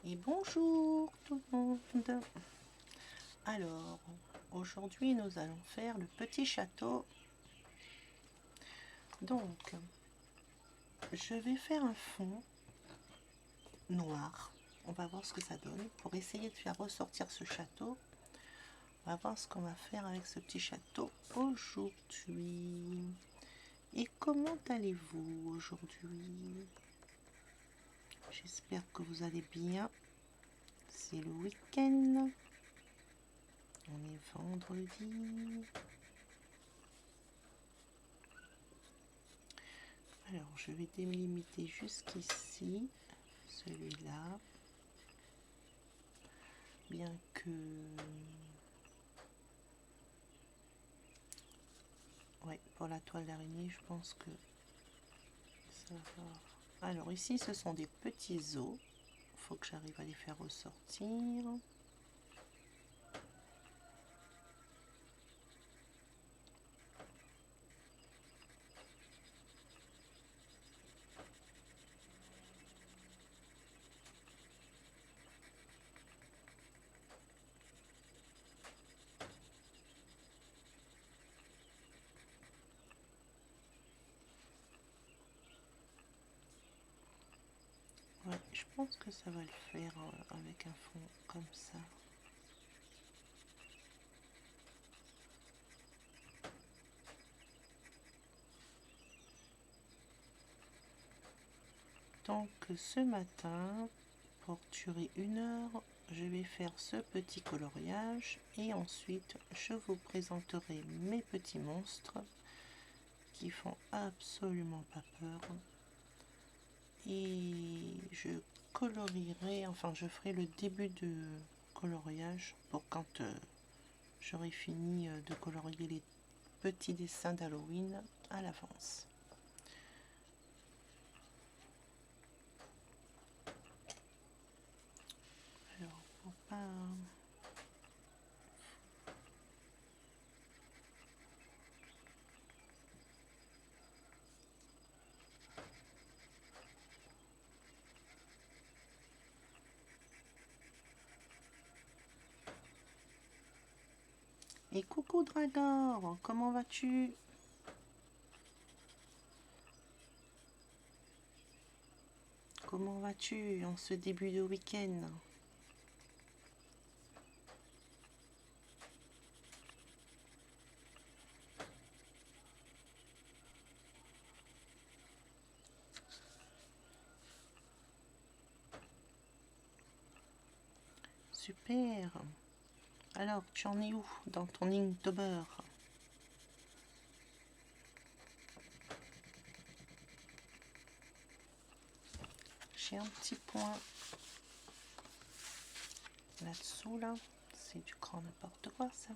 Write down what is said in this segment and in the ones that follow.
Et bonjour tout le monde. Alors, aujourd'hui nous allons faire le petit château. Donc, je vais faire un fond noir. On va voir ce que ça donne pour essayer de faire ressortir ce château. On va voir ce qu'on va faire avec ce petit château aujourd'hui. Et comment allez-vous aujourd'hui? J'espère que vous allez bien. C'est le week-end. On est vendredi. Alors, je vais délimiter jusqu'ici, celui-là, bien que... Ouais, pour la toile d'araignée, je pense que ça va... Alors, ici, ce sont des petits os. Il faut que j'arrive à les faire ressortir. Ouais, je pense que ça va le faire avec un fond comme ça. Donc, ce matin, pour durer 1 heure, je vais faire ce petit coloriage et ensuite je vous présenterai mes petits monstres qui font absolument pas peur et je colorierai, enfin je ferai le début de coloriage pour quand j'aurai fini de colorier les petits dessins d'Halloween à l'avance. Alors pour pas... Et coucou Dragor, comment vas-tu? Comment vas-tu en ce début de week-end? Super. Alors, tu en es où dans ton Inktober? J'ai un petit point là-dessous, là. C'est du grand n'importe quoi, ça.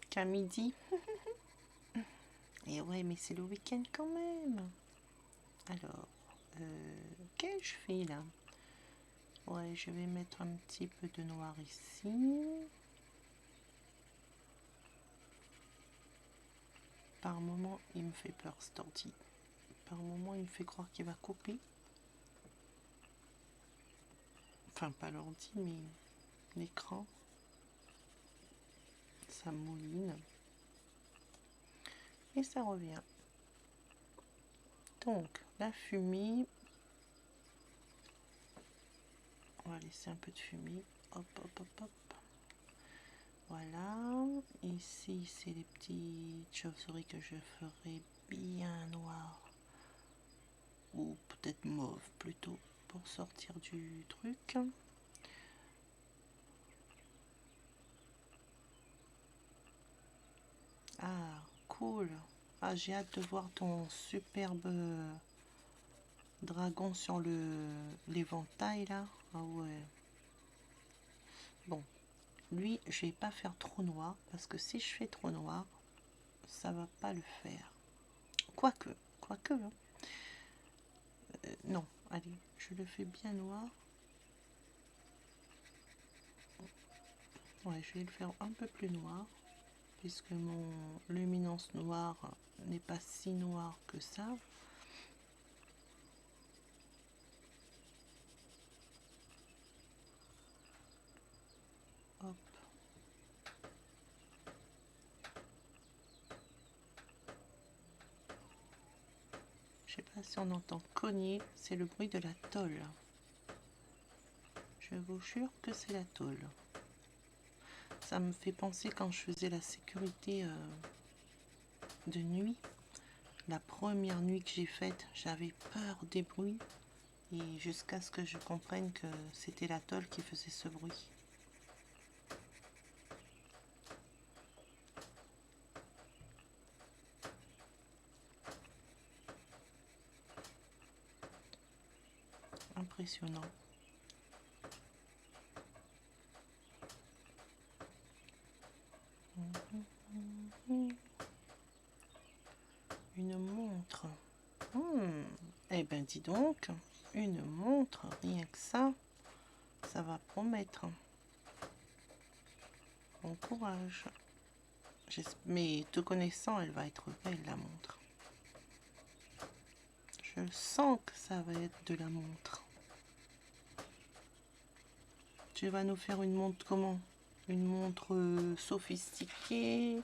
Qu'à midi. Et ouais, mais c'est le week-end quand même. Alors, qu'ai-je fait là? Ouais, je vais mettre un petit peu de noir ici. Par moment, il me fait peur cet ordi. Par moment, il me fait croire qu'il va couper. Enfin, pas l'ordi, mais l'écran. Ça mouline. Et ça revient. Donc, la fumée. On va laisser un peu de fumée. Hop, hop, hop, hop. Voilà. Ici, c'est les petites chauves-souris que je ferai bien noir. Ou peut-être mauve plutôt, pour sortir du truc. Ah, cool. Ah, j'ai hâte de voir ton superbe dragon sur l'éventail là. Ah ouais. Bon, lui, je vais pas faire trop noir parce que si je fais trop noir, ça va pas le faire. Quoique, quoique. Hein. Non, allez, je le fais bien noir. Ouais, je vais le faire un peu plus noir, puisque mon luminance noire n'est pas si noire que ça. Hop. Je sais pas si on entend cogner, c'est le bruit de la tôle. Je vous jure que c'est la tôle. Ça me fait penser quand je faisais la sécurité de nuit. La première nuit que j'ai faite, j'avais peur des bruits. Et jusqu'à ce que je comprenne que c'était la tôle qui faisait ce bruit. Impressionnant. Une montre. Eh ben dis donc, une montre, rien que ça, ça va promettre. Bon courage. Mais te connaissant, elle va être belle la montre. Je sens que ça va être de la montre. Tu vas nous faire une montre comment? Une montre sophistiquée?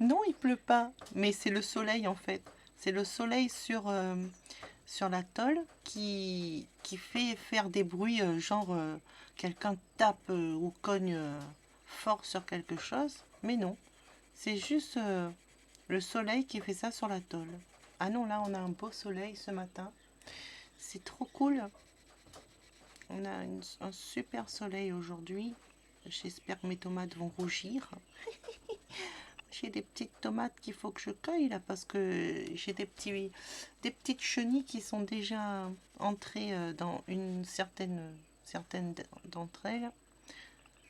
Non, il pleut pas, mais c'est le soleil en fait. C'est le soleil sur la tôle qui fait faire des bruits genre quelqu'un tape ou cogne fort sur quelque chose. Mais non, c'est juste le soleil qui fait ça sur la tôle. Ah non, là on a un beau soleil ce matin. C'est trop cool. On a un super soleil aujourd'hui. J'espère que mes tomates vont rougir. J'ai des petites tomates qu'il faut que je cueille là parce que j'ai des petites chenilles qui sont déjà entrées dans certaines d'entre elles.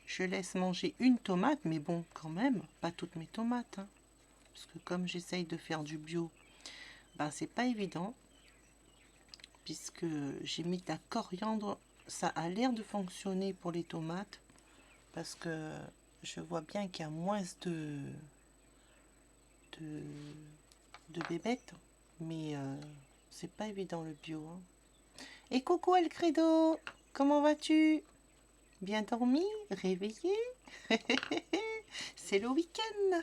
Je laisse manger une tomate, mais bon, quand même, pas toutes mes tomates. Hein, parce que comme j'essaye de faire du bio, ben c'est pas évident. Puisque j'ai mis de la coriandre, ça a l'air de fonctionner pour les tomates. Parce que je vois bien qu'il y a moins de, de bébêtes, mais c'est pas évident le bio. Hein. Et coucou Alcredo, comment vas-tu? Bien dormi? Réveillé? C'est le week-end.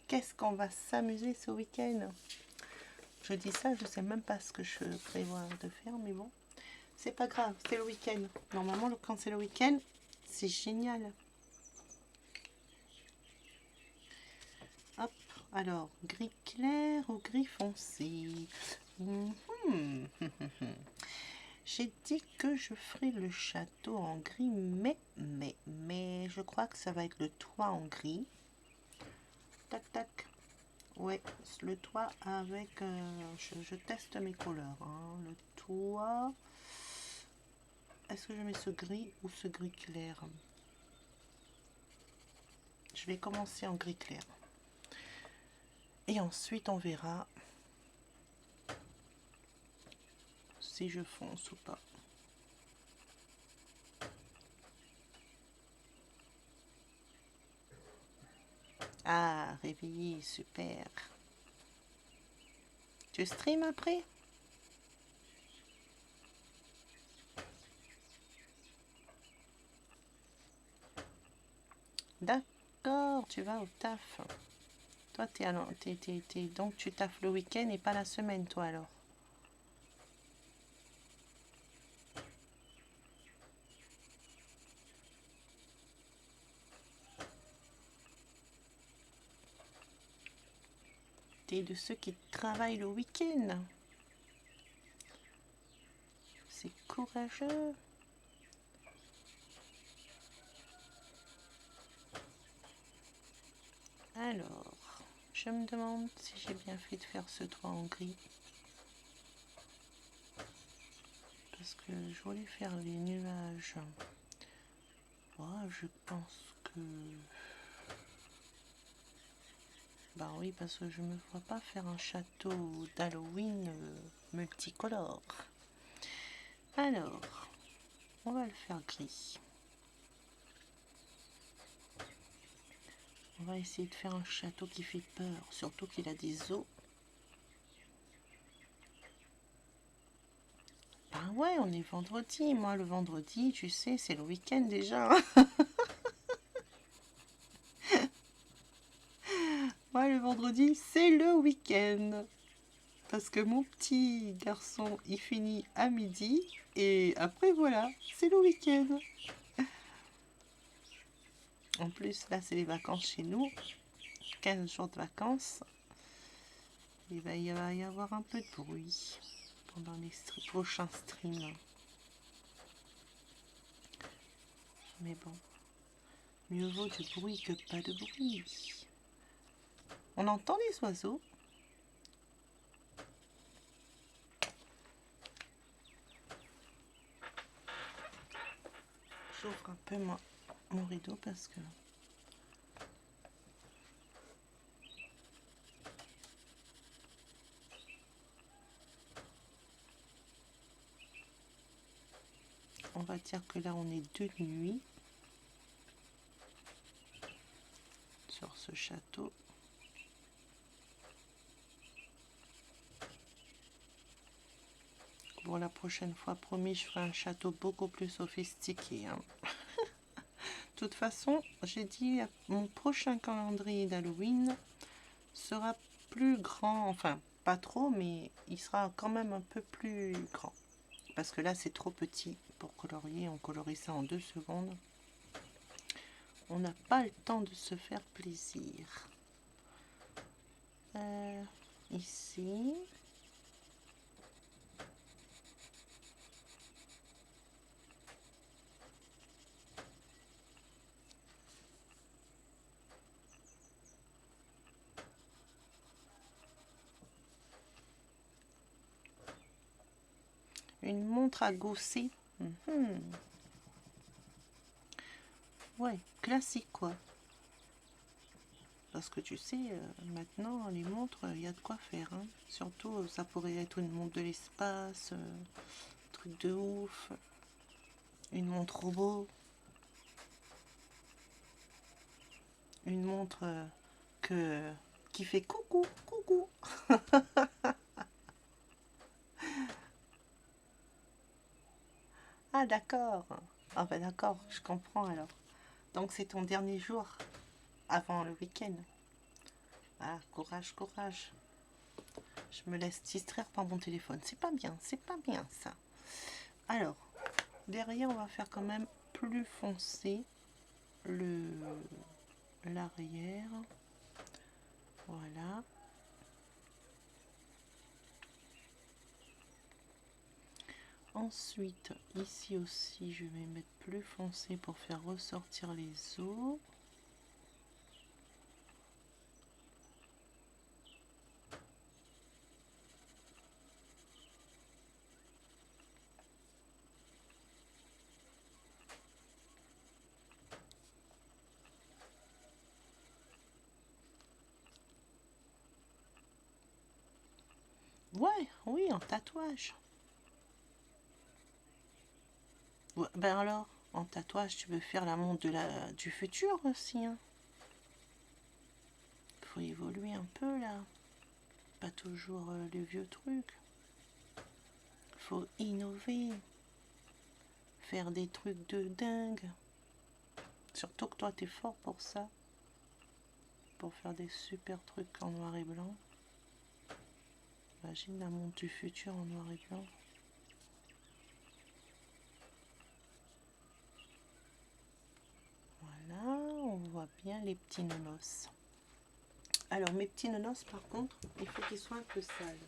Qu'est-ce qu'on va s'amuser ce week-end? Je dis ça, je sais même pas ce que je prévois de faire, mais bon, c'est pas grave, c'est le week-end. Normalement, quand c'est le week-end, c'est génial. Hop, alors, gris clair ou gris foncé? J'ai dit que je ferai le château en gris, mais je crois que ça va être le toit en gris. Tac, tac. Ouais, le toit avec... je teste mes couleurs. Hein. Le toit... Est-ce que je mets ce gris ou ce gris clair? Je vais commencer en gris clair. Et ensuite, on verra si je fonce ou pas. Ah, réveillé, super. Tu stream après? D'accord, tu vas au taf. Toi, donc tu taffes le week-end et pas la semaine, toi, alors? T'es de ceux qui travaillent le week-end. C'est courageux. Alors, je me demande si j'ai bien fait de faire ce toit en gris. Parce que je voulais faire les nuages. Moi, je pense que... Bah oui, parce que je me vois pas faire un château d'Halloween multicolore. Alors, on va le faire gris. On va essayer de faire un château qui fait peur, surtout qu'il a des os. Ben ouais, on est vendredi. Moi, le vendredi, tu sais, c'est le week-end déjà. Moi, le vendredi, c'est le week-end. Parce que mon petit garçon, il finit à midi. Et après, voilà, c'est le week-end. En plus, là, c'est les vacances chez nous. 15 jours de vacances. Il va y avoir un peu de bruit pendant les prochains streams. Mais bon, mieux vaut du bruit que pas de bruit. On entend les oiseaux. J'ouvre un peu mon rideau parce que... On va dire que là, on est de nuit sur ce château. Bon, la prochaine fois, promis, je ferai un château beaucoup plus sophistiqué. Hein. De toute façon, j'ai dit, mon prochain calendrier d'Halloween sera plus grand. Enfin, pas trop, mais il sera quand même un peu plus grand. Parce que là, c'est trop petit pour colorier. On colorie ça en 2 secondes. On n'a pas le temps de se faire plaisir. Ici. Une montre à gousset. Ouais, classique quoi. Parce que tu sais, maintenant, les montres, il y a de quoi faire. Hein. Surtout, ça pourrait être une montre de l'espace, truc de ouf. Une montre robot. Une montre qui fait coucou, coucou. Ah d'accord. Ah bah d'accord, je comprends alors. Donc c'est ton dernier jour avant le week-end. Ah, courage, courage. Je me laisse distraire par mon téléphone. C'est pas bien ça. Alors, derrière, on va faire quand même plus foncé l'arrière. Voilà. Ensuite, ici aussi, je vais mettre plus foncé pour faire ressortir les os. Ouais, oui, en tatouage. Ouais, ben alors, en tatouage, tu veux faire la montre du futur aussi. Hein. Faut évoluer un peu là. Pas toujours les vieux trucs. Faut innover. Faire des trucs de dingue. Surtout que toi, t'es fort pour ça. Pour faire des super trucs en noir et blanc. Imagine la montre du futur en noir et blanc. Voilà, on voit bien les petits nonos. Alors, mes petits nonos, par contre, il faut qu'ils soient un peu sales.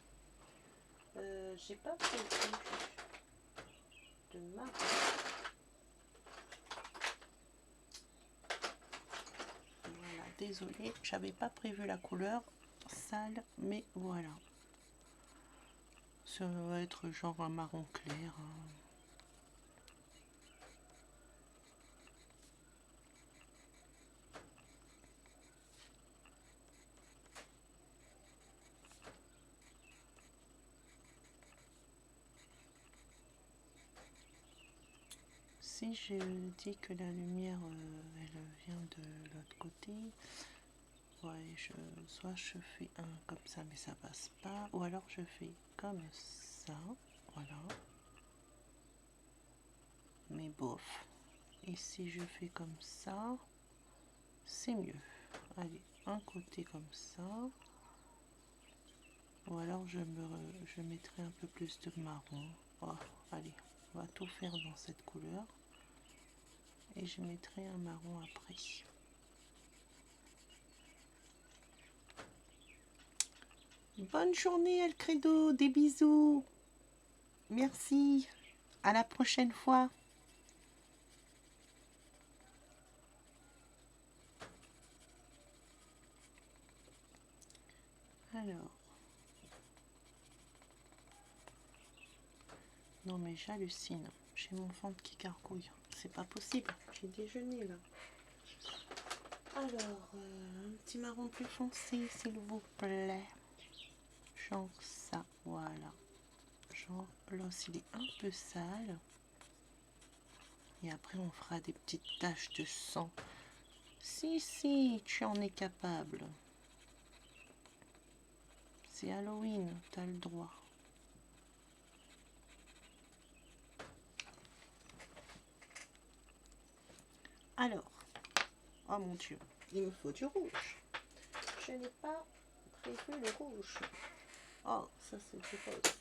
J'ai pas prévu de marron. Voilà, désolée, j'avais pas prévu la couleur sale, mais voilà. Ça va être genre un marron clair. Hein. si je dis que la lumière elle vient de l'autre côté, ouais, soit je fais un comme ça mais ça passe pas, ou alors je fais comme ça, voilà, mais bof. Et si je fais comme ça, c'est mieux. Allez, un côté comme ça, ou alors je mettrai un peu plus de marron. Oh, allez, on va tout faire dans cette couleur et je mettrai un marron après. Bonne journée Alcredo, des bisous. Merci, à la prochaine fois. Alors, non mais j'hallucine, j'ai mon ventre qui gargouille, c'est pas possible, j'ai déjeuné là. Alors, un petit marron plus foncé s'il vous plaît, genre ça, voilà. Genre l'os il est un peu sale. Et après on fera des petites taches de sang. Si, tu en es capable. C'est Halloween, t'as le droit. Alors, oh mon Dieu, il me faut du rouge. Je n'ai pas prévu le rouge. Oh, ça c'est du rose.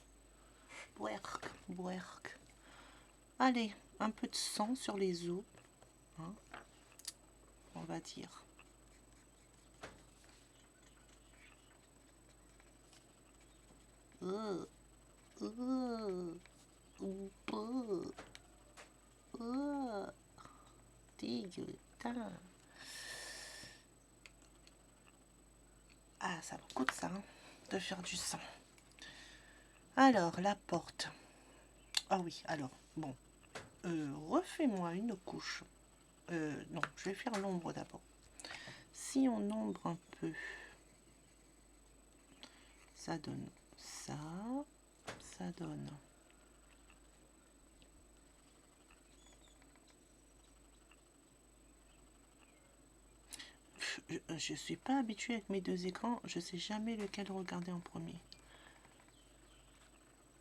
Bouerk. Allez, un peu de sang sur les os, hein, on va dire. Dégueuletin. Ah, ça me coûte ça, hein, de faire du sang. Alors, la porte. Ah oui, alors, bon. Refais-moi une couche. Non, je vais faire l'ombre d'abord. Si on ombre un peu, ça donne ça. Ça donne... Je suis pas habituée avec mes deux écrans. Je sais jamais lequel regarder en premier.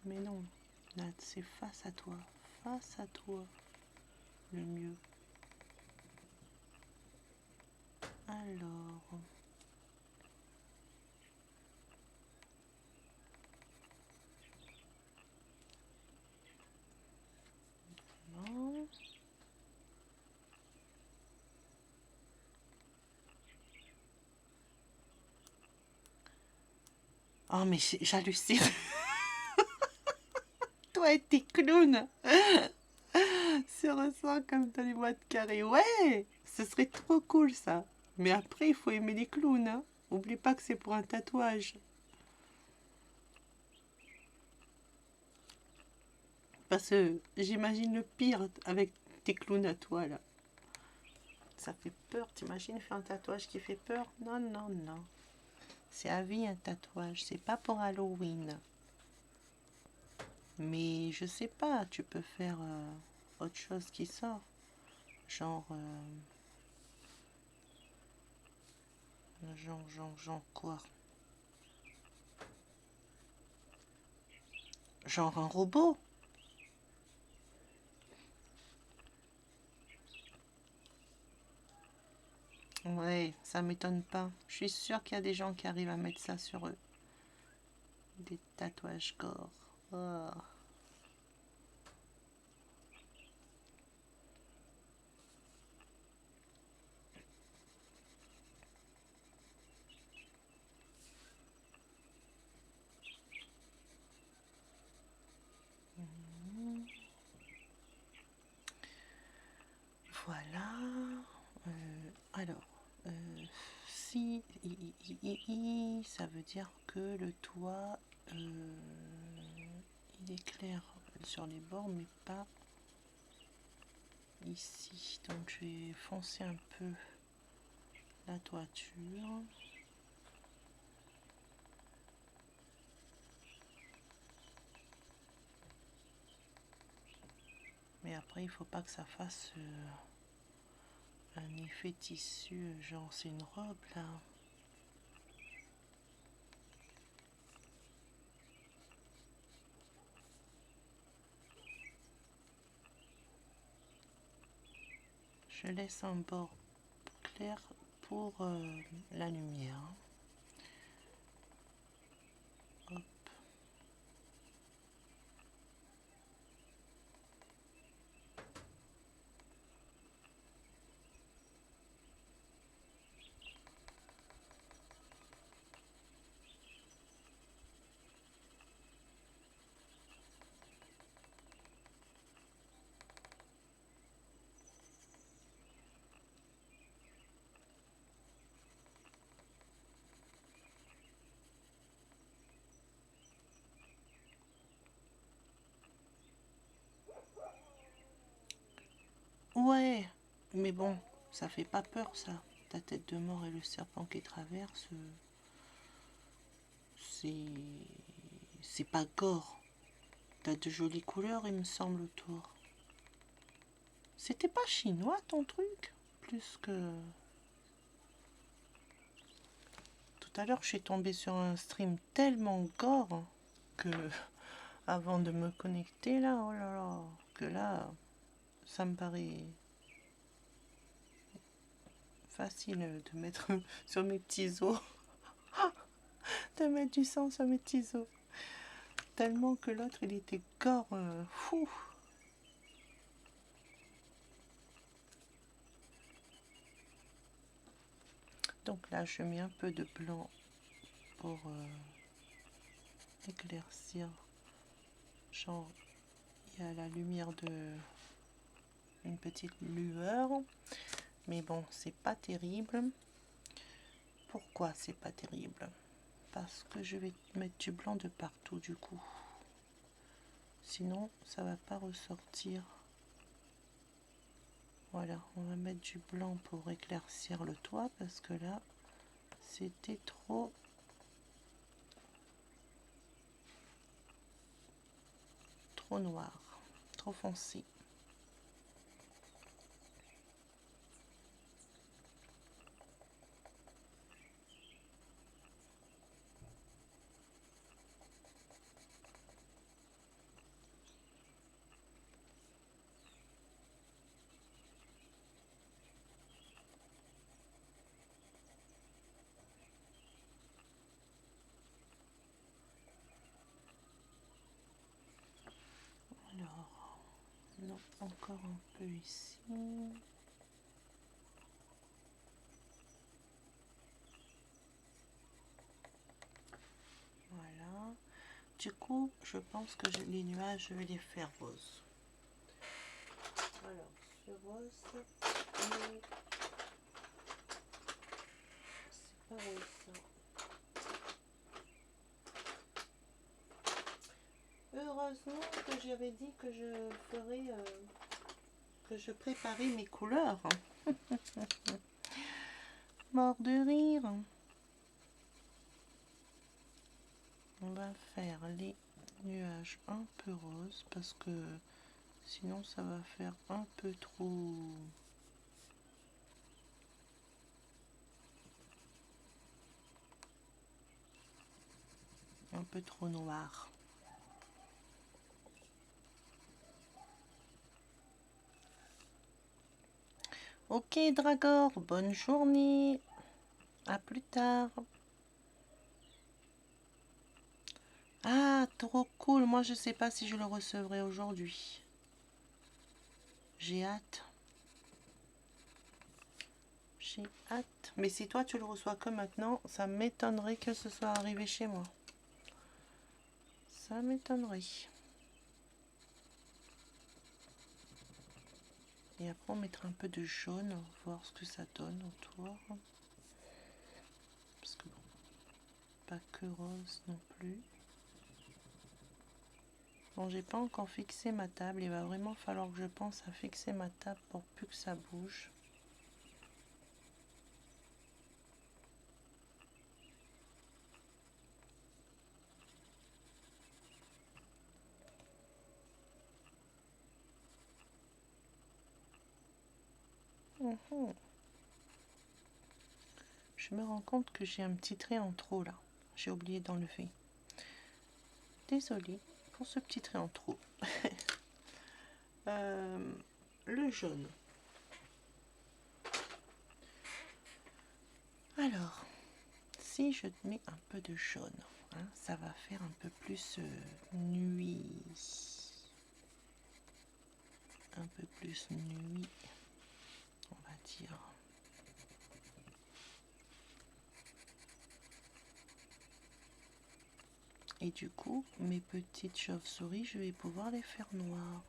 Mais non, là, c'est face à toi. Face à toi. Le mieux. Alors... Non. Oh, mais j'hallucine. Toi et tes clowns. Ça ressent comme dans les boîtes carrées. Ouais, ce serait trop cool ça. Mais après, il faut aimer les clowns. Hein. Oublie pas que c'est pour un tatouage. Parce que j'imagine le pire avec tes clowns à toi là. Ça fait peur, t'imagines faire un tatouage qui fait peur? Non, non, non. C'est à vie un tatouage, c'est pas pour Halloween. Mais je sais pas, tu peux faire autre chose qui sort. Genre, genre quoi? Genre un robot? Ouais, ça m'étonne pas. Je suis sûre qu'il y a des gens qui arrivent à mettre ça sur eux. Des tatouages gore. Oh. Voilà. Alors, si ça veut dire que le toit il est clair sur les bords mais pas ici. Donc je vais foncer un peu la toiture. Mais après, il faut pas que ça fasse un effet tissu, genre c'est une robe là. Je laisse un bord clair pour la lumière. Hop. Ouais, mais bon, ça fait pas peur ça. Ta tête de mort et le serpent qui traverse, c'est pas gore. T'as de jolies couleurs, il me semble, autour. C'était pas chinois ton truc? Plus que... Tout à l'heure, je suis tombée sur un stream tellement gore que, avant de me connecter là, oh là là, que là, ça me paraît facile de mettre sur mes petits os, de mettre du sang sur mes petits os. Tellement que l'autre, il était gore, fou. Donc là, je mets un peu de blanc pour éclaircir. Genre, il y a la lumière de une petite lueur. Mais bon, c'est pas terrible. Pourquoi c'est pas terrible? Parce que je vais mettre du blanc de partout du coup. Sinon, ça va pas ressortir. Voilà, on va mettre du blanc pour éclaircir le toit parce que là, c'était trop noir, trop foncé. Alors, non, encore un peu ici. Voilà. Du coup, je pense que les nuages, je vais les faire roses. Alors, ce rose, c'est pas rose ça. Heureusement que j'avais dit que je ferais, que je préparais mes couleurs. Mort de rire. On va faire les nuages un peu roses parce que sinon ça va faire un peu trop... un peu trop noir. Ok Dragor, bonne journée. À plus tard. Ah, trop cool. Moi, je sais pas si je le recevrai aujourd'hui. J'ai hâte. J'ai hâte. Mais si toi, tu le reçois que maintenant, ça m'étonnerait que ce soit arrivé chez moi. Ça m'étonnerait. Et après, on mettra un peu de jaune, voir ce que ça donne autour. Parce que bon, pas que rose non plus. Bon, j'ai pas encore fixé ma table. Il va vraiment falloir que je pense à fixer ma table pour plus que ça bouge. Mhm. Je me rends compte que j'ai un petit trait en trop là. J'ai oublié d'enlever. Désolée pour ce petit trait en trop. Le jaune. Alors, si je mets un peu de jaune, hein, ça va faire un peu plus nuit. Un peu plus nuit, on va dire. Et du coup, mes petites chauves-souris, je vais pouvoir les faire noires.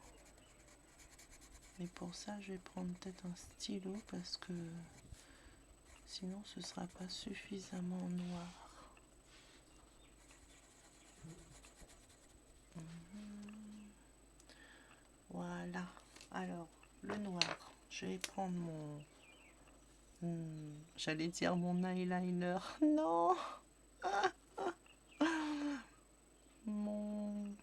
Mais pour ça, je vais prendre peut-être un stylo parce que sinon ce sera pas suffisamment noir. Voilà. Alors, le noir, je vais prendre mon... j'allais dire mon eyeliner. Non. Mon...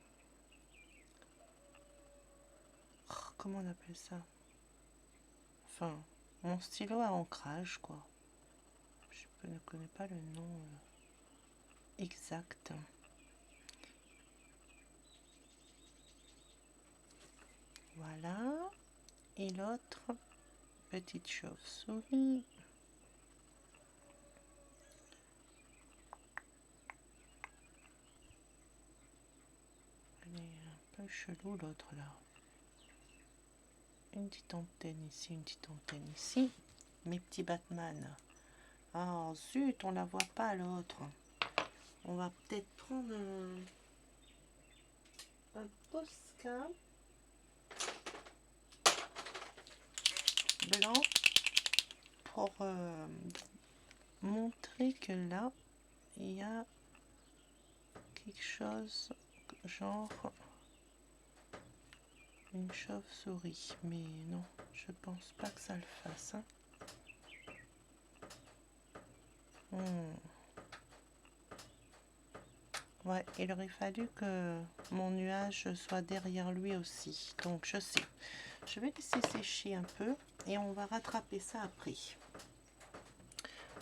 oh, comment on appelle ça? Enfin, mon stylo à ancrage, quoi. Je ne connais pas le nom exact. Voilà. Et l'autre petite chauve-souris. Elle est un peu chelou l'autre là. Une petite antenne ici, une petite antenne ici. Mes petits Batman. Ah zut, on la voit pas l'autre. On va peut-être prendre un Posca blanc pour montrer que là il y a quelque chose genre une chauve-souris, mais non, je pense pas que ça le fasse, hein. Ouais, il aurait fallu que mon nuage soit derrière lui aussi, donc je sais. Je vais laisser sécher un peu et on va rattraper ça après.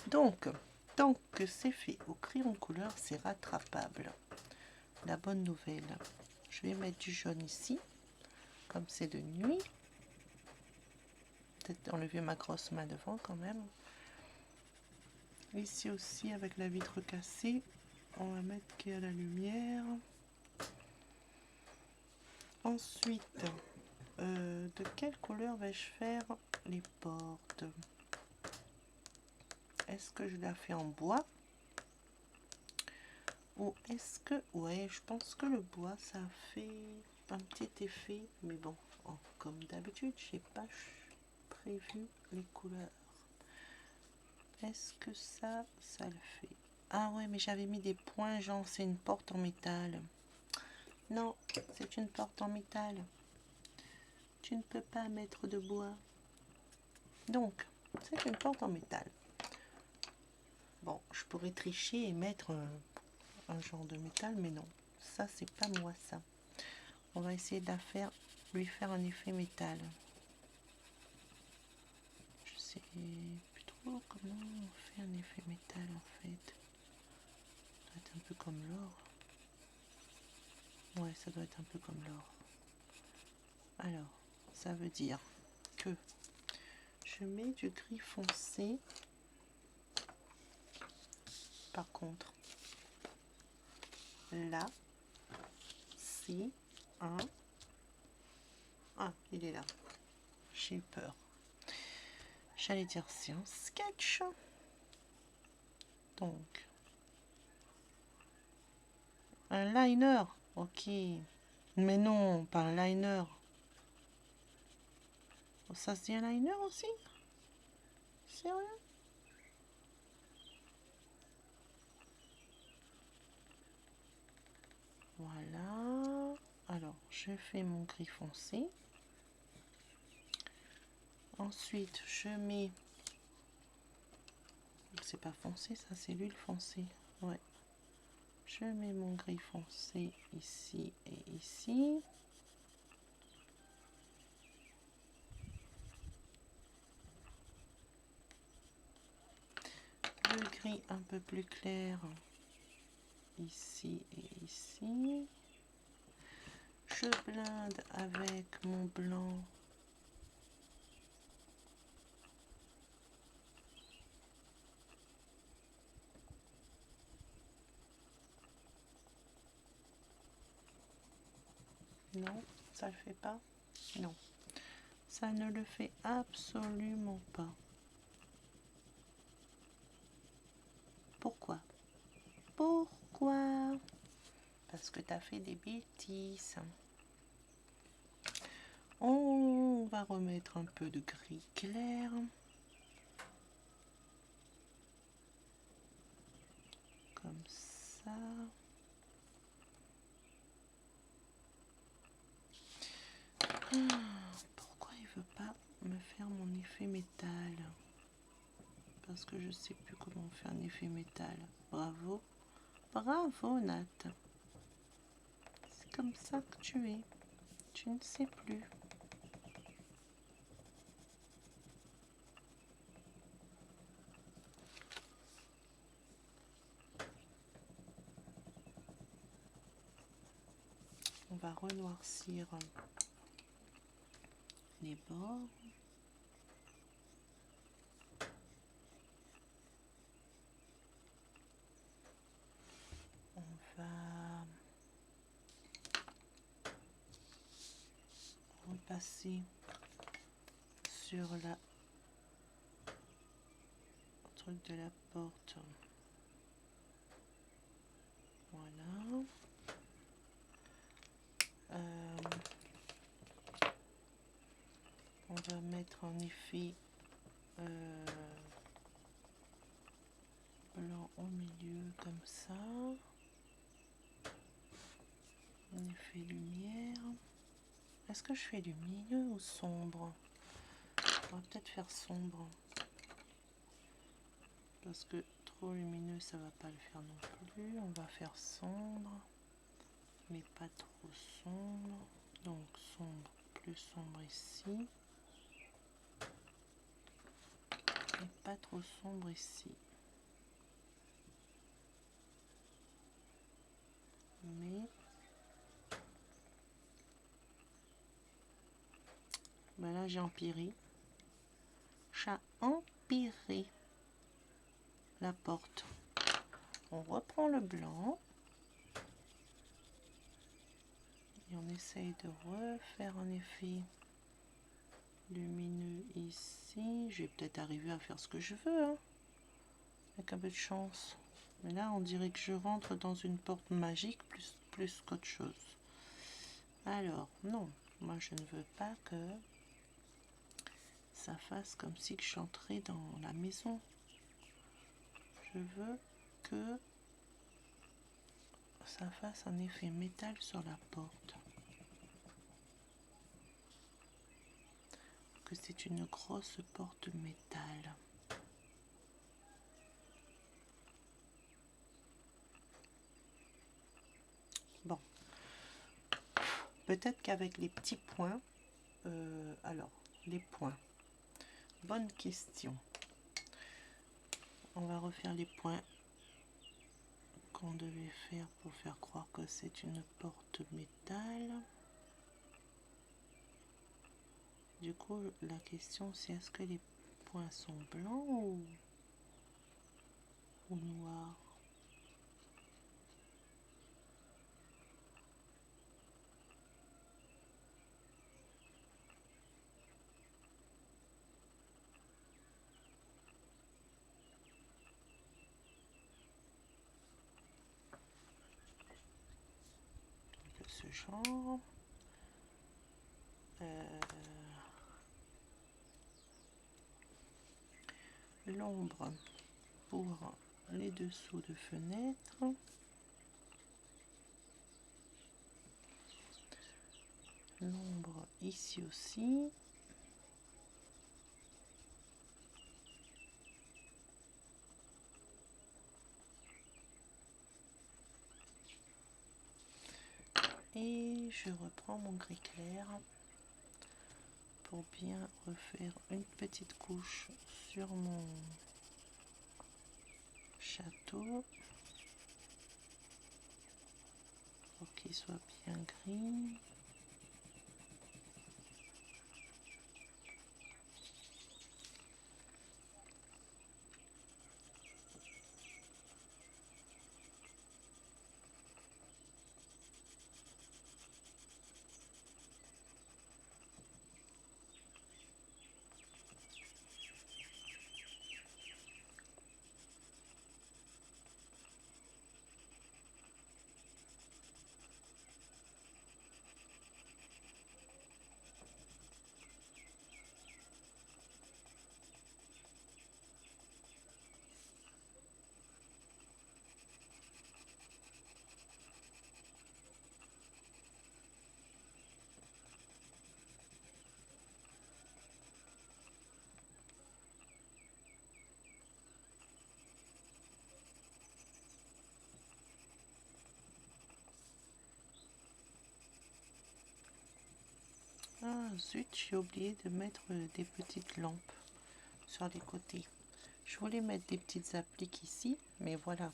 Donc, tant que c'est fait au crayon couleur, c'est rattrapable. La bonne nouvelle, je vais mettre du jaune ici, comme c'est de nuit. Peut-être enlever ma grosse main devant quand même. Ici aussi, avec la vitre cassée, on va mettre qu'il y a la lumière. Ensuite, de quelle couleur vais-je faire les portes? Est-ce que je la fais en bois? Ou est-ce que... ouais, je pense que le bois, ça fait un petit effet. Mais bon, comme d'habitude, j'ai pas prévu les couleurs. Est-ce que ça le fait? Ah ouais, mais j'avais mis des points, genre c'est une porte en métal. Non, c'est une porte en métal. Tu ne peux pas mettre de bois. Donc, c'est une porte en métal. Bon, je pourrais tricher et mettre un genre de métal, mais non. Ça, c'est pas moi, ça. On va essayer de la faire, lui faire un effet métal. Je sais plus trop comment on fait un effet métal, en fait. Ça doit être un peu comme l'or. Ouais, ça doit être un peu comme l'or. Alors, ça veut dire que je mets du gris foncé. Par contre, là, c'est un... ah, il est là. J'ai eu peur. J'allais dire c'est un sketch. Donc, un liner. Ok. Mais non, pas un liner. Ça se dit un liner aussi? Sérieux? Voilà. Alors, je fais mon gris foncé. Ensuite, je mets... c'est pas foncé, ça, c'est l'huile foncée. Ouais. Je mets mon gris foncé ici et ici. gris un peu plus clair ici et ici. Je blinde avec mon blanc. Non, ça le fait pas? Non, ça ne le fait absolument pas. Pourquoi? Pourquoi? Parce que tu as fait des bêtises. On va remettre un peu de gris clair. Comme ça. Pourquoi il veut pas me faire mon effet métal? Parce que je sais plus comment on fait un effet métal. Bravo. Bravo, Nat. C'est comme ça que tu es. Tu ne sais plus. On va renoircir les bords. On va repasser sur la truc de la porte. Voilà. On va mettre en effet blanc au milieu comme ça. Un effet lumière. Est-ce que je fais lumineux ou sombre? On va peut-être faire sombre. Parce que trop lumineux, ça va pas le faire non plus. On va faire sombre. Mais pas trop sombre. Donc sombre, plus sombre ici. Et pas trop sombre ici. Mais ben là j'ai empiré. J'ai empiré la porte. On reprend le blanc. Et on essaye de refaire un effet lumineux ici. Je vais peut-être arriver à faire ce que je veux, hein, avec un peu de chance. Mais là, on dirait que je rentre dans une porte magique plus qu'autre chose. Alors, non, moi je ne veux pas que ça fasse comme si je entrais dans la maison. Je veux que ça fasse un effet métal sur la porte. Que c'est une grosse porte métal. Bon, peut-être qu'avec les petits points, alors les points, bonne question. On va refaire les points qu'on devait faire pour faire croire que c'est une porte métal. Du coup, la question c'est est-ce que les points sont blancs ou noirs? De ce genre. L'ombre pour les dessous de fenêtres. L'ombre ici aussi. Et je reprends mon gris clair pour bien refaire une petite couche sur mon château. Pour qu'il soit bien gris. Ah zut, j'ai oublié de mettre des petites lampes sur les côtés. Je voulais mettre des petites appliques ici, mais voilà.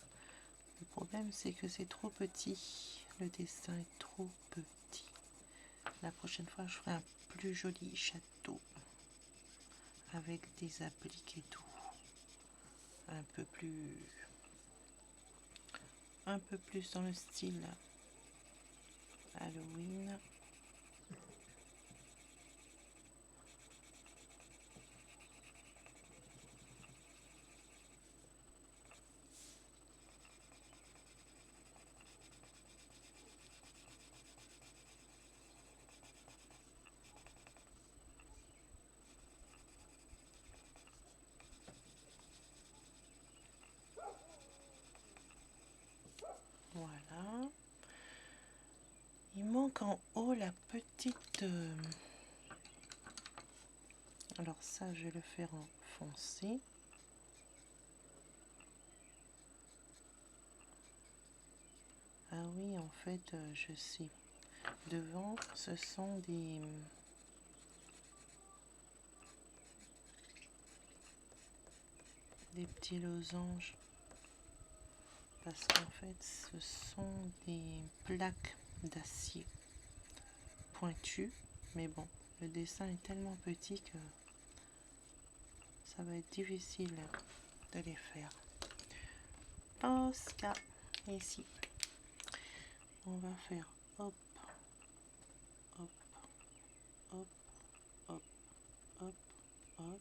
Le problème, c'est que c'est trop petit. Le dessin est trop petit. La prochaine fois, je ferai un plus joli château avec des appliques et tout. Un peu plus dans le style Halloween. Voilà. Il manque en haut la petite... Alors ça, je vais le faire en foncé. Ah oui, en fait, je sais. Devant, ce sont des petits losanges. Parce qu'en fait, ce sont des plaques d'acier pointues. Mais bon, le dessin est tellement petit que ça va être difficile de les faire. Posca, ici. On va faire hop, hop, hop, hop, hop, hop, hop,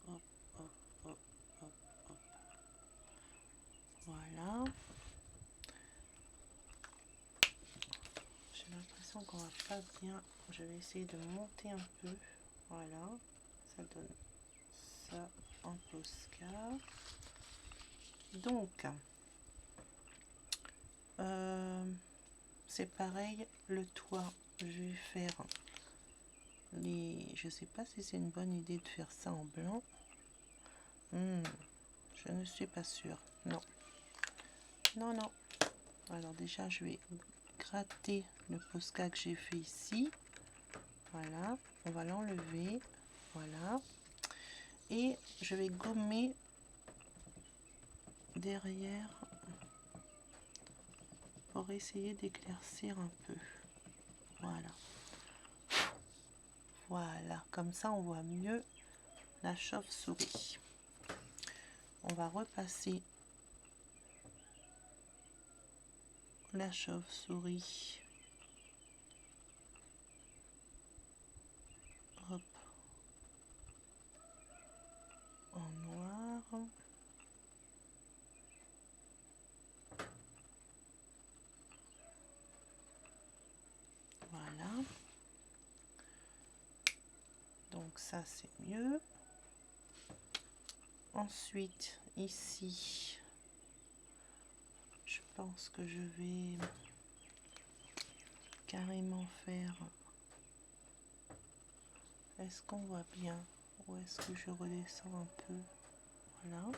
hop, hop, hop, hop. Voilà. J'ai l'impression qu'on va pas bien. Je vais essayer de monter un peu. Voilà. Ça donne ça en Posca. Donc, c'est pareil. Le toit, je vais faire les... Je sais pas si c'est une bonne idée de faire ça en blanc. Je ne suis pas sûre. Non. Non, non. Alors déjà, je vais gratter le Posca que j'ai fait ici. Voilà. On va l'enlever. Voilà. Et je vais gommer derrière pour essayer d'éclaircir un peu. Voilà. Voilà. Comme ça, on voit mieux la chauve-souris. On va repasser la chauve-souris. Hop. En noir. Voilà. Donc ça, c'est mieux. Ensuite, ici, je pense que je vais carrément faire... Est-ce qu'on voit bien? Ou est-ce que je redescends un peu? Voilà.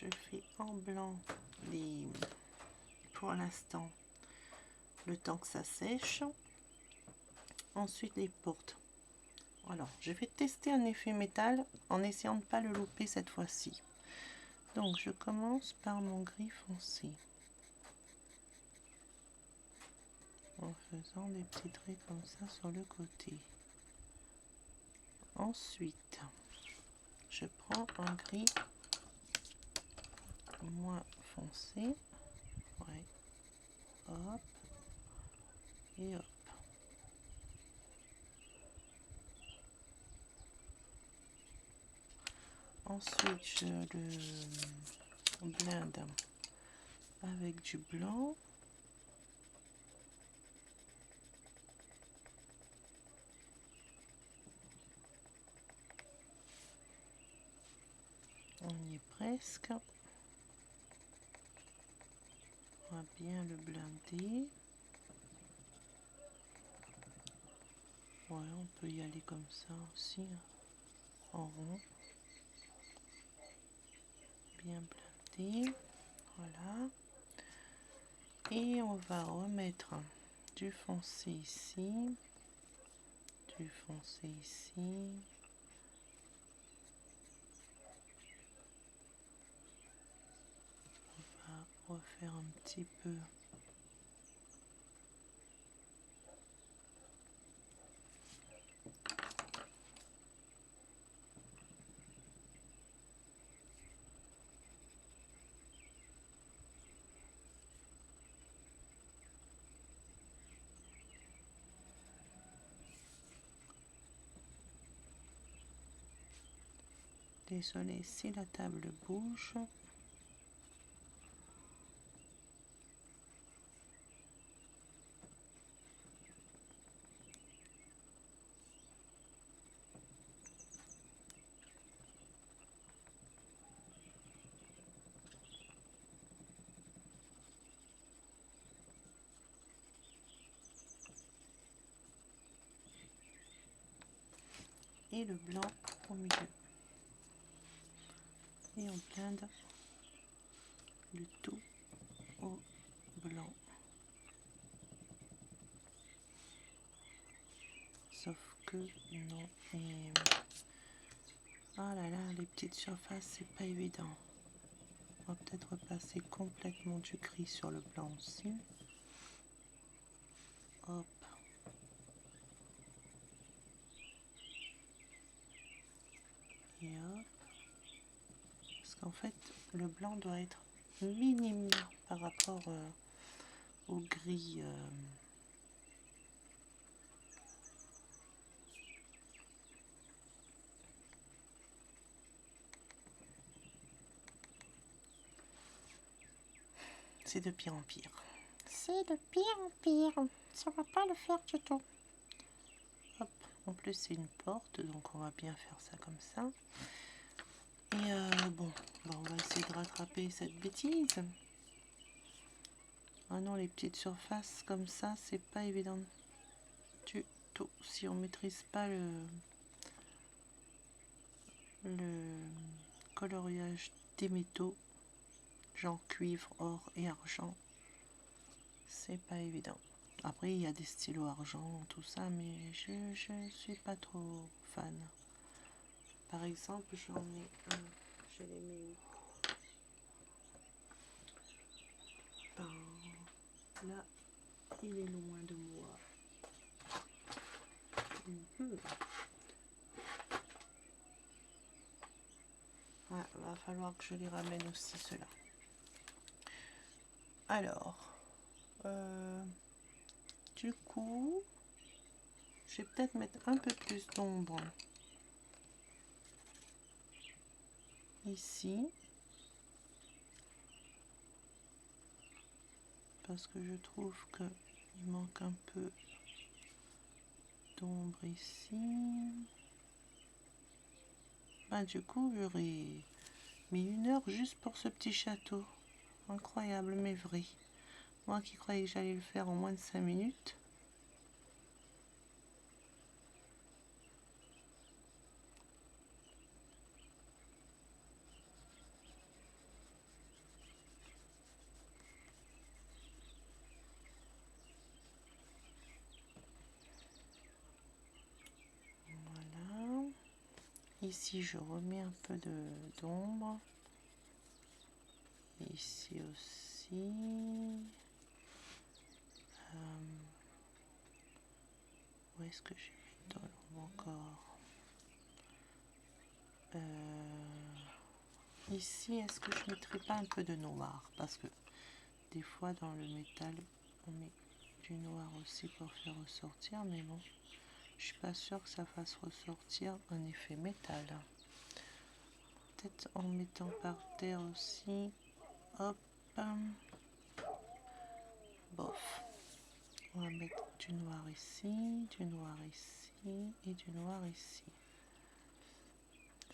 je fais en blanc les, pour l'instant, le temps que ça sèche. Ensuite les portes. Alors je vais tester un effet métal en essayant de ne pas le louper cette fois-ci. Donc je commence par mon gris foncé en faisant des petits traits comme ça sur le côté. Ensuite je prends un gris moins foncé, ouais. Hop et hop. Ensuite je le blende avec du blanc. On y est presque. On va bien le blender. Ouais, on peut y aller comme ça aussi, en rond. Bien blindé. Voilà. Et on va remettre du foncé ici. Du foncé ici. On va refaire un petit peu. Désolée si la table bouge. Et le blanc au milieu. Et on blinde le tout au blanc. Sauf que non. Et ah là là, les petites surfaces, c'est pas évident. On va peut-être repasser complètement du gris sur le blanc aussi. Hop. Et hop. Parce qu'en fait, le blanc doit être minime par rapport au gris. C'est de pire en pire. C'est de pire en pire. Ça va pas le faire du tout. Hop. En plus, c'est une porte, donc on va bien faire ça comme ça. Et bon, on va essayer de rattraper cette bêtise. Ah non, les petites surfaces comme ça, c'est pas évident du tout. Si on maîtrise pas le coloriage des métaux, genre cuivre, or et argent, c'est pas évident. Après, il y a des stylos argent, tout ça, mais je suis pas trop fan. Par exemple, j'en ai un, je les mets où? Ben, là, il est loin de moi. Ah, va falloir que je les ramène aussi, ceux-là. Alors, du coup, je vais peut-être mettre un peu plus d'ombre ici. Parce que je trouve qu'il manque un peu d'ombre ici. Ah, du coup, j'aurais mis 1 heure juste pour ce petit château. Incroyable, mais vrai. Moi qui croyais que j'allais le faire en moins de 5 minutes. Ici, je remets un peu d'ombre. Ici aussi. Où est-ce que j'ai mis dans l'ombre encore? Ici, est-ce que je ne mettrai pas un peu de noir? Parce que des fois, dans le métal, on met du noir aussi pour faire ressortir. Mais bon, je suis pas sûre que ça fasse ressortir un effet métal. Peut-être en mettant par terre aussi. Hop. Bof. On va mettre du noir ici, du noir ici et du noir ici.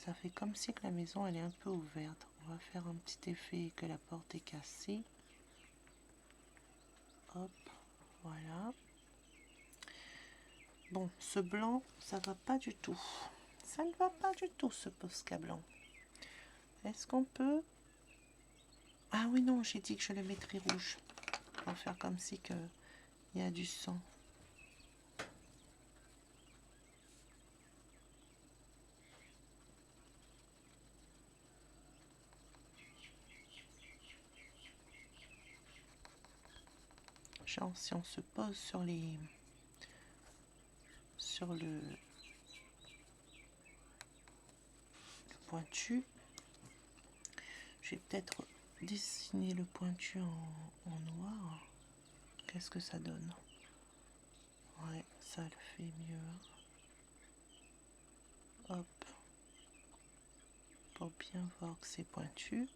Ça fait comme si que la maison elle est un peu ouverte. On va faire un petit effet que la porte est cassée. Hop, voilà. Bon, ce blanc, ça va pas du tout. Ça ne va pas du tout, ce Posca blanc. Est-ce qu'on peut... Ah oui, non, j'ai dit que je le mettrais rouge. On va faire comme si que il y a du sang. Genre, si on se pose sur les... sur le pointu, je vais peut-être dessiner le pointu en noir. Qu'est-ce que ça donne? Ouais, ça le fait mieux. Hop. Pour bien voir que c'est pointu.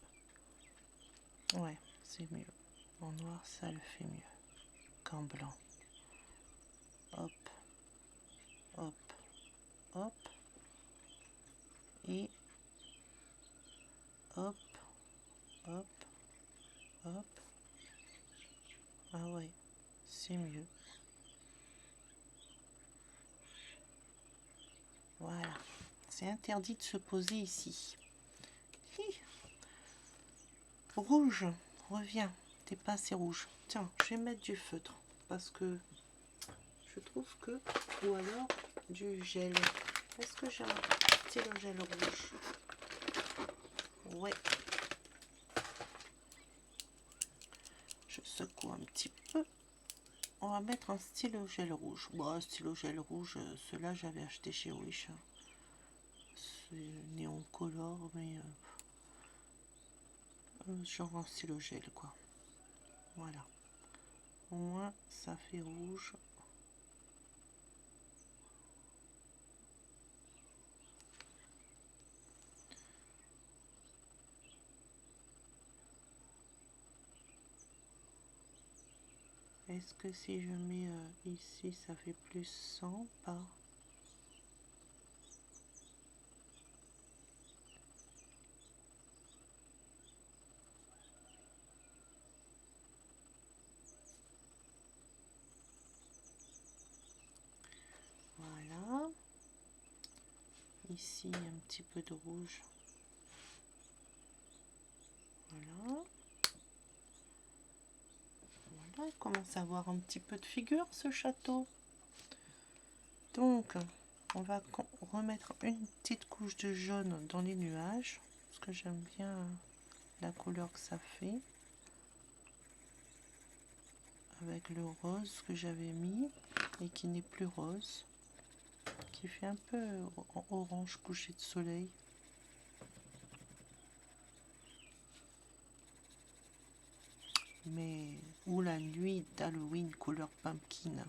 Ouais, c'est mieux. En noir, ça le fait mieux qu'en blanc. Hop. Hop. Hop. Et hop. Hop. Hop. Ah ouais, c'est mieux. Voilà. C'est interdit de se poser ici. Hi. Rouge, reviens. T'es pas assez rouge. Tiens, je vais mettre du feutre. Parce que je trouve que... Ou alors du gel. Est-ce que j'ai un stylo gel rouge? Ouais. Je secoue un petit peu. On va mettre un stylo gel rouge. Bon, un stylo gel rouge, ceux-là j'avais acheté chez Wish. C'est néon color, mais genre un stylo gel quoi. Voilà. Au moins ça fait rouge. Est-ce que si je mets ici, ça fait plus 100 pas? Voilà. Ici, un petit peu de rouge. Voilà. Voilà, il commence à avoir un petit peu de figure, ce château. Donc, on va remettre une petite couche de jaune dans les nuages, parce que j'aime bien la couleur que ça fait. Avec le rose que j'avais mis, et qui n'est plus rose. Qui fait un peu orange couché de soleil. Mais ou la nuit d'Halloween couleur pumpkin.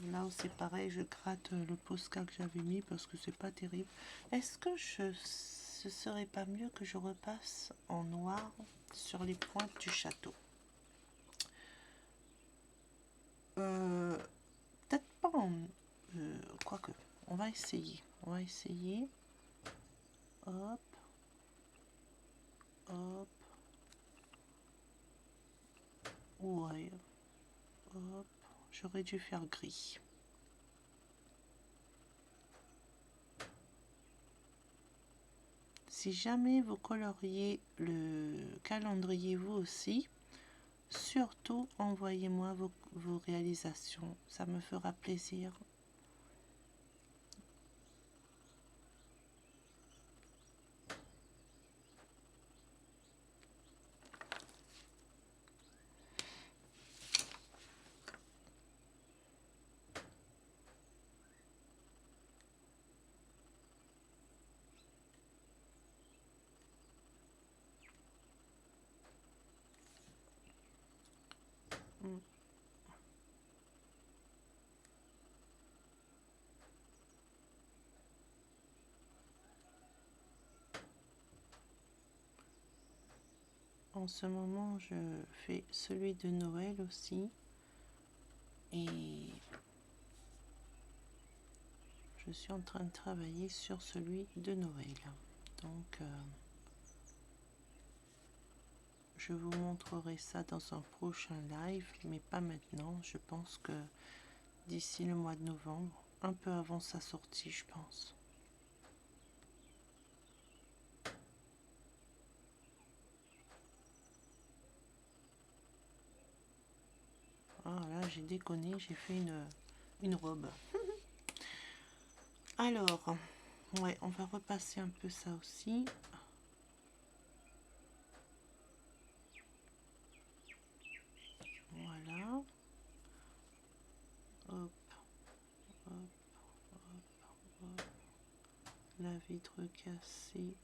Là où c'est pareil, je gratte le Posca que j'avais mis parce que c'est pas terrible. Est-ce que ce serait pas mieux que je repasse en noir sur les pointes du château? Peut-être pas en... quoique, on va essayer. On va essayer. Hop. Hop. Ouais. Hop. J'aurais dû faire gris. Si jamais vous coloriez le calendrier vous aussi, surtout envoyez-moi vos réalisations. Ça me fera plaisir. En ce moment, je fais celui de Noël aussi. Et je suis en train de travailler sur celui de Noël. Donc, je vous montrerai ça dans un prochain live, mais pas maintenant. Je pense que d'ici le mois de novembre, un peu avant sa sortie, je pense. Ah là, j'ai déconné, j'ai fait une robe. Alors, ouais, on va repasser un peu ça aussi. Voilà. Hop, hop, hop, hop. La vitre cassée.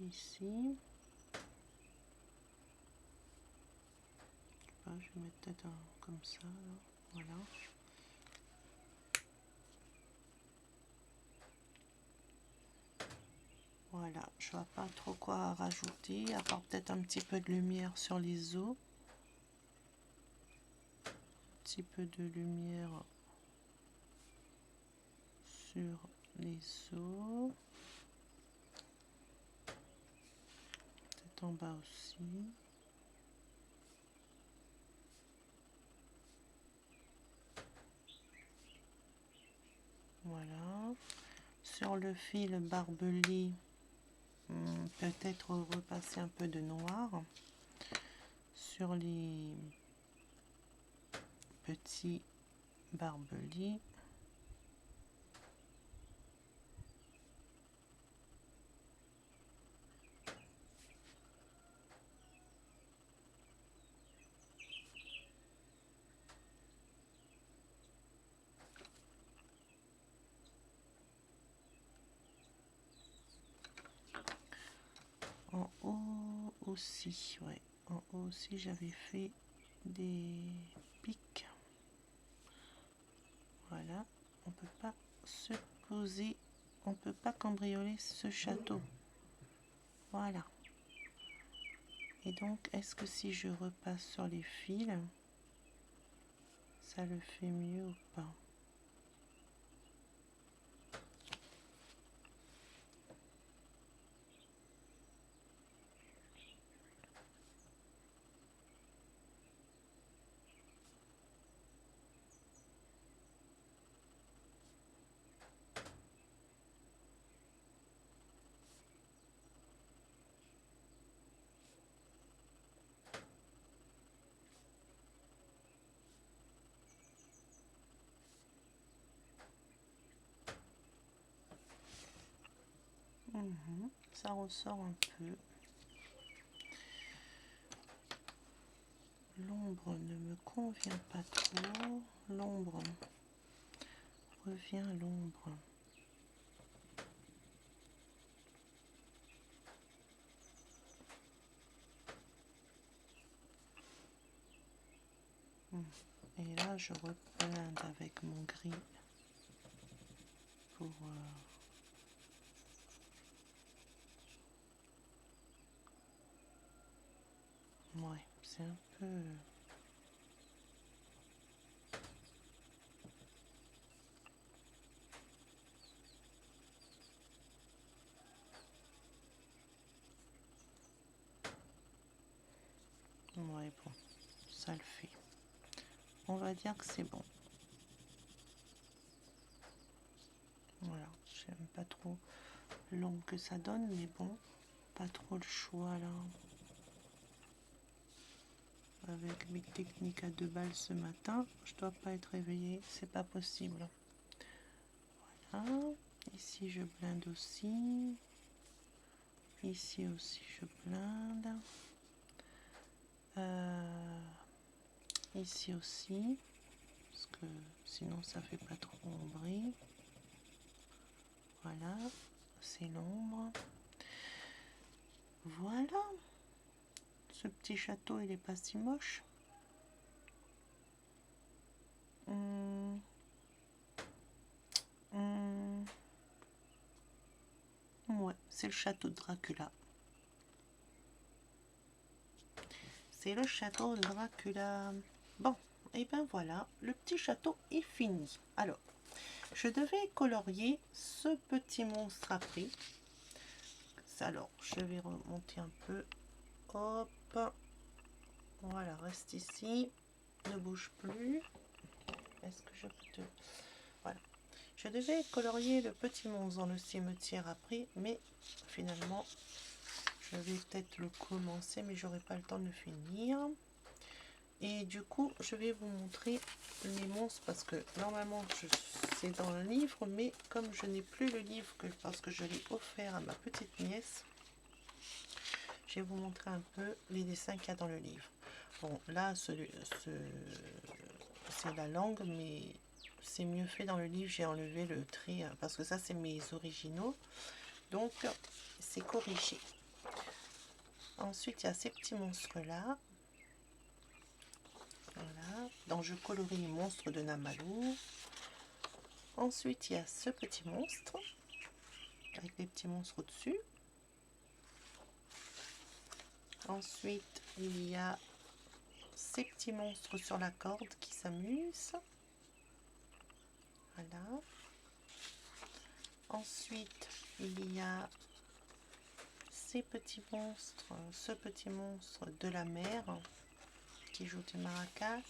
Ici. Je vais mettre peut-être comme ça. Là. Voilà. Voilà, je vois pas trop quoi rajouter, à part peut-être un petit peu de lumière sur les os. Un petit peu de lumière sur les os. Peut-être en bas aussi. Voilà. Sur le fil barbelé, peut-être repasser un peu de noir. Sur les petits barbelés. En haut aussi, ouais. En haut aussi, j'avais fait des pics. Voilà. On peut pas se poser, on peut pas cambrioler ce château. Voilà. Et donc, est-ce que si je repasse sur les fils, ça le fait mieux ou pas? Ça ressort un peu. L'ombre ne me convient pas trop. L'ombre. Revient l'ombre. Et là, je repeinte avec mon gris pour... ouais, c'est un peu... ouais, bon, ça le fait. On va dire que c'est bon. Voilà, j'aime pas trop l'ombre que ça donne, mais bon, pas trop le choix là. Avec mes techniques à 2 balles ce matin, je dois pas être réveillée, c'est pas possible. Voilà, ici je blinde aussi. Ici aussi je blinde. Ici aussi, parce que sinon ça fait pas trop ombré. Voilà, c'est l'ombre. Voilà, ce petit château il est pas si moche. ouais, c'est le château de Dracula. C'est le château de Dracula. Bon, et ben voilà, le petit château est fini. Alors, je devais colorier ce petit monstre après. Alors, je vais remonter un peu. Hop. Voilà, reste ici. Ne bouge plus. Est-ce que je peux te... Voilà. Je devais colorier le petit monstre dans le cimetière après, mais finalement, je vais peut-être le commencer, mais j'aurai pas le temps de le finir. Et du coup, je vais vous montrer les monstres parce que normalement, c'est dans le livre, mais comme je n'ai plus le livre parce que je l'ai offert à ma petite nièce, je vais vous montrer un peu les dessins qu'il y a dans le livre. Bon, là, c'est la langue, mais c'est mieux fait dans le livre. J'ai enlevé le trait parce que ça, c'est mes originaux. Donc, c'est corrigé. Ensuite, il y a ces petits monstres-là. Voilà. Donc, je colorie les monstres de Namalou. Ensuite, il y a ce petit monstre avec les petits monstres au-dessus. Ensuite, il y a ces petits monstres sur la corde qui s'amusent. Voilà. Ensuite, il y a ces petits monstres, ce petit monstre de la mer qui joue du maracas.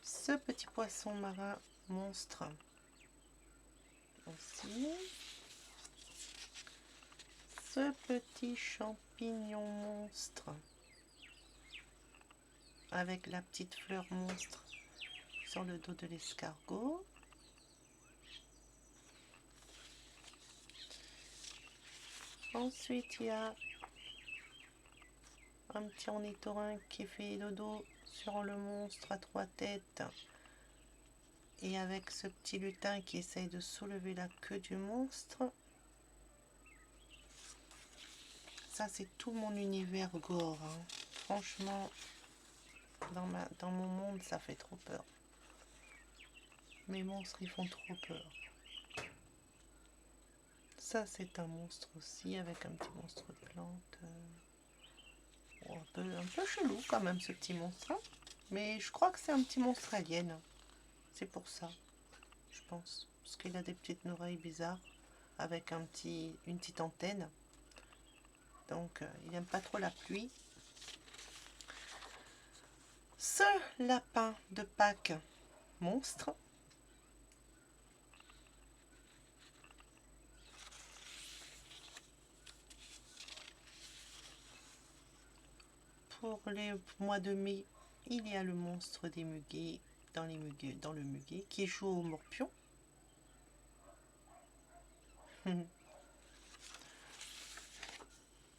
Ce petit poisson marin monstre aussi. Ce petit champignon monstre avec la petite fleur monstre sur le dos de l'escargot. Ensuite, il y a un petit ornithorynque qui fait dodo sur le monstre à 3 têtes. Et avec ce petit lutin qui essaye de soulever la queue du monstre. Ça, c'est tout mon univers gore. Hein. Franchement, dans mon monde, ça fait trop peur. Mes monstres, ils font trop peur. Ça, c'est un monstre aussi, avec un petit monstre de plante. Un peu chelou quand même, ce petit monstre. Hein. Mais je crois que c'est un petit monstre alien. C'est pour ça, je pense. Parce qu'il a des petites oreilles bizarres, avec une petite antenne. Donc, il n'aime pas trop la pluie. Ce lapin de Pâques monstre. Pour les mois de mai, il y a le monstre des muguets dans le muguet qui joue au morpion.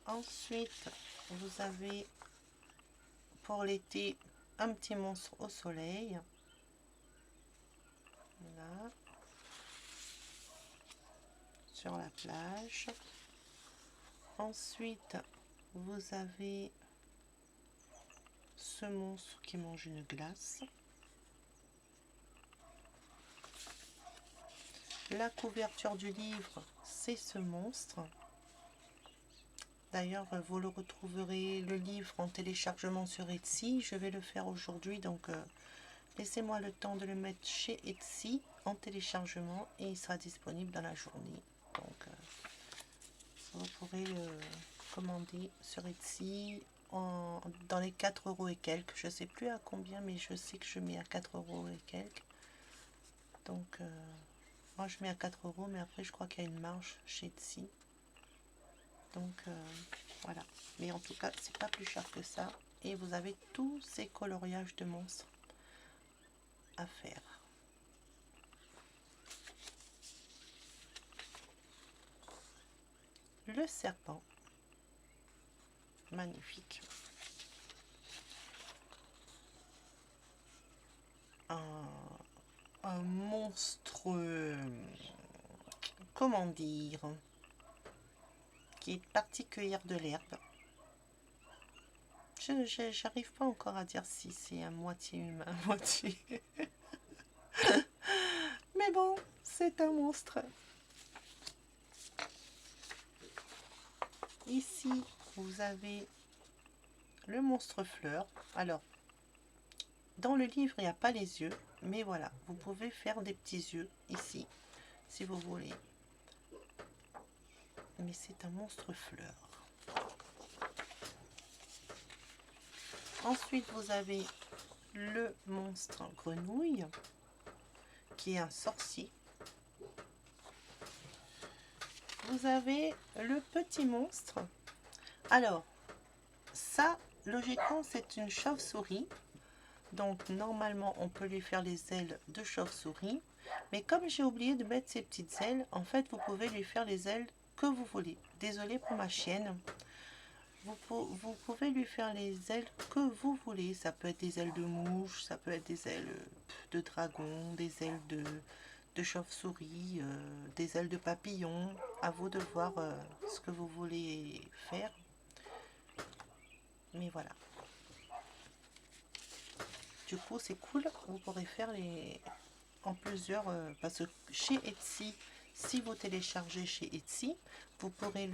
Ensuite, vous avez pour l'été un petit monstre au soleil. Là. Sur la plage. Ensuite, vous avez ce monstre qui mange une glace. La couverture du livre, c'est ce monstre. D'ailleurs, vous le retrouverez, le livre, en téléchargement sur Etsy. Je vais le faire aujourd'hui, donc laissez-moi le temps de le mettre chez Etsy en téléchargement et il sera disponible dans la journée. Donc, vous pourrez le commander sur Etsy dans les 4 € et quelques. Je ne sais plus à combien, mais je sais que je mets à 4 € et quelques. Donc, moi je mets à 4 €, mais après je crois qu'il y a une marge chez Etsy. Donc voilà, mais en tout cas c'est pas plus cher que ça et vous avez tous ces coloriages de monstres à faire. Le serpent, magnifique. Un monstre, comment dire, qui est parti cueillir de l'herbe. J'arrive pas encore à dire si c'est à moitié humain, à moitié. Mais bon, c'est un monstre. ici, vous avez le monstre fleur. Alors, dans le livre, il n'y a pas les yeux, mais voilà, vous pouvez faire des petits yeux ici, si vous voulez. Mais c'est un monstre fleur. Ensuite, vous avez le monstre grenouille, qui est un sorcier. Vous avez le petit monstre. Alors, ça, logiquement, c'est une chauve-souris. Donc, normalement, on peut lui faire les ailes de chauve-souris. Mais comme j'ai oublié de mettre ses petites ailes, en fait, vous pouvez lui faire les ailes que vous voulez. Désolée pour ma chienne. Vous pouvez lui faire les ailes que vous voulez. Ça peut être des ailes de mouche, ça peut être des ailes de dragon, des ailes de chauve-souris, des ailes de papillon. À vous de voir ce que vous voulez faire. Mais voilà. Du coup, c'est cool. Vous pourrez faire les en plusieurs. Parce que chez Etsy, si vous téléchargez chez Etsy, vous pourrez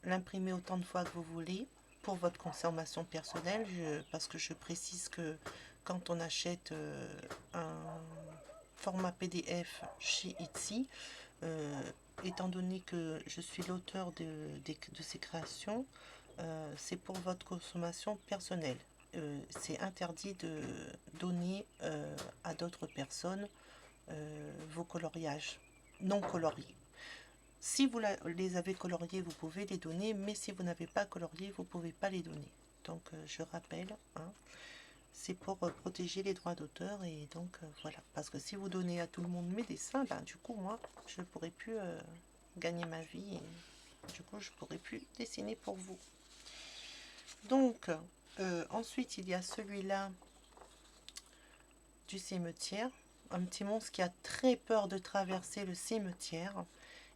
l'imprimer autant de fois que vous voulez pour votre consommation personnelle. Parce que je précise que quand on achète un format PDF chez Etsy, étant donné que je suis l'auteur de ces créations, c'est pour votre consommation personnelle. C'est interdit de donner à d'autres personnes vos coloriages non coloriés. Si vous les avez coloriés, vous pouvez les donner, mais si vous n'avez pas colorié, vous ne pouvez pas les donner. Donc je rappelle, hein, c'est pour protéger les droits d'auteur, et donc voilà. Parce que si vous donnez à tout le monde mes dessins, ben, du coup, moi, je ne pourrai plus gagner ma vie, et du coup, je ne pourrai plus dessiner pour vous. Donc, ensuite, il y a celui-là du cimetière. Un petit monstre qui a très peur de traverser le cimetière.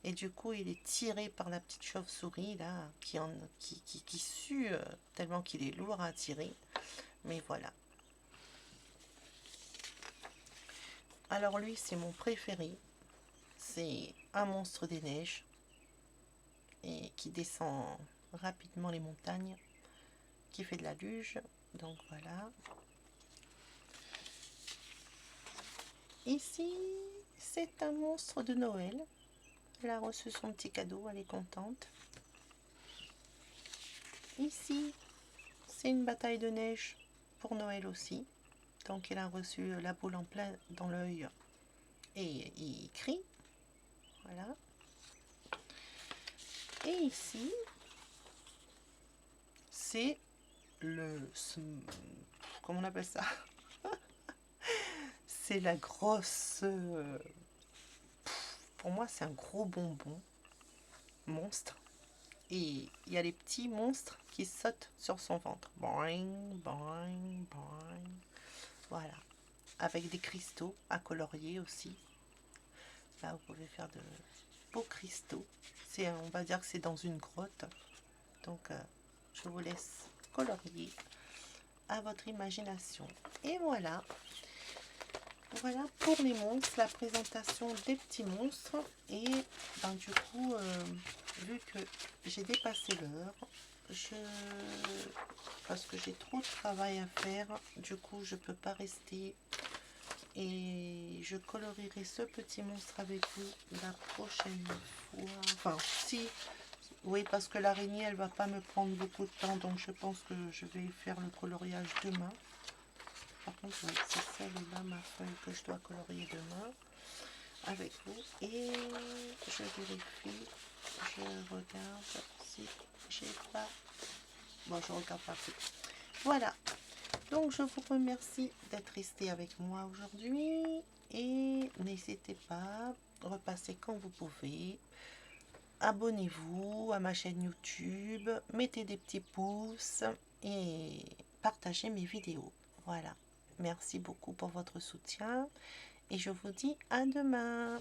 Et du coup, il est tiré par la petite chauve-souris, là, qui sue tellement qu'il est lourd à tirer. Mais voilà. Alors lui, c'est mon préféré. C'est un monstre des neiges. Et qui descend rapidement les montagnes. Qui fait de la luge. Donc voilà. Ici, c'est un monstre de Noël. Elle a reçu son petit cadeau, elle est contente. Ici, c'est une bataille de neige pour Noël aussi. Donc elle a reçu la boule en plein dans l'œil et il crie. Voilà. Et ici, c'est le... Comment on appelle ça? C'est la grosse... Pour moi, c'est un gros bonbon monstre. Et il y a les petits monstres qui sautent sur son ventre. Boing, boing, boing. Voilà. Avec des cristaux à colorier aussi. Là, vous pouvez faire de beaux cristaux. On va dire que c'est dans une grotte. Donc, je vous laisse colorier à votre imagination. Et voilà. Voilà pour les monstres, la présentation des petits monstres. Et ben, du coup, vu que j'ai dépassé l'heure, parce que j'ai trop de travail à faire, du coup, je peux pas rester. Et je colorierai ce petit monstre avec vous la prochaine fois. Enfin, si, oui, parce que l'araignée, elle va pas me prendre beaucoup de temps, donc je pense que je vais faire le coloriage demain. Par contre, ouais, c'est celle-là, ma feuille, que je dois colorier demain avec vous. Et je vérifie, je regarde si j'ai pas... Bon, je regarde pas plus. Voilà. Donc, je vous remercie d'être resté avec moi aujourd'hui. Et n'hésitez pas, repassez quand vous pouvez. Abonnez-vous à ma chaîne YouTube. Mettez des petits pouces. Et partagez mes vidéos. Voilà. Merci beaucoup pour votre soutien. Et je vous dis à demain.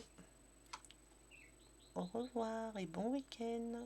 Au revoir et bon week-end.